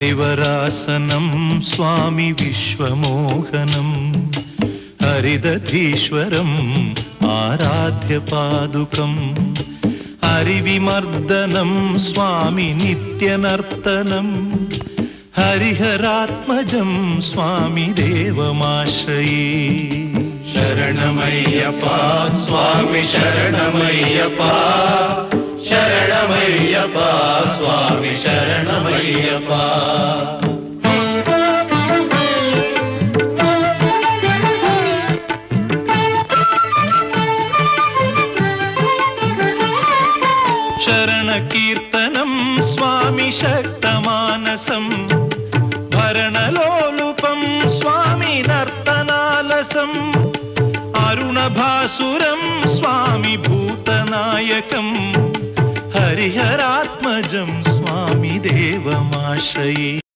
हरिवरासनं स्वामी विश्वमोहनं हरिदधीश्वरम् आराध्य पादुकम् हरिविमर्दनं स्वामी नित्यनर्तनं हरिहरात्मजं स्वामी देवमाश्रये। शरणमय्यप्पा स्वामी शरणमय्यप्पा शरणमय्यप्पा स्वामी शरणमय्यप्पा। शरणकीर्तनं स्वामी शक्तमानसं भरणलोलुपं स्वामी नर्तनालसम् अरुणभासुरं स्वामी भूतनायकं हरिहरात्मजं स्वामी देवमाश्रये।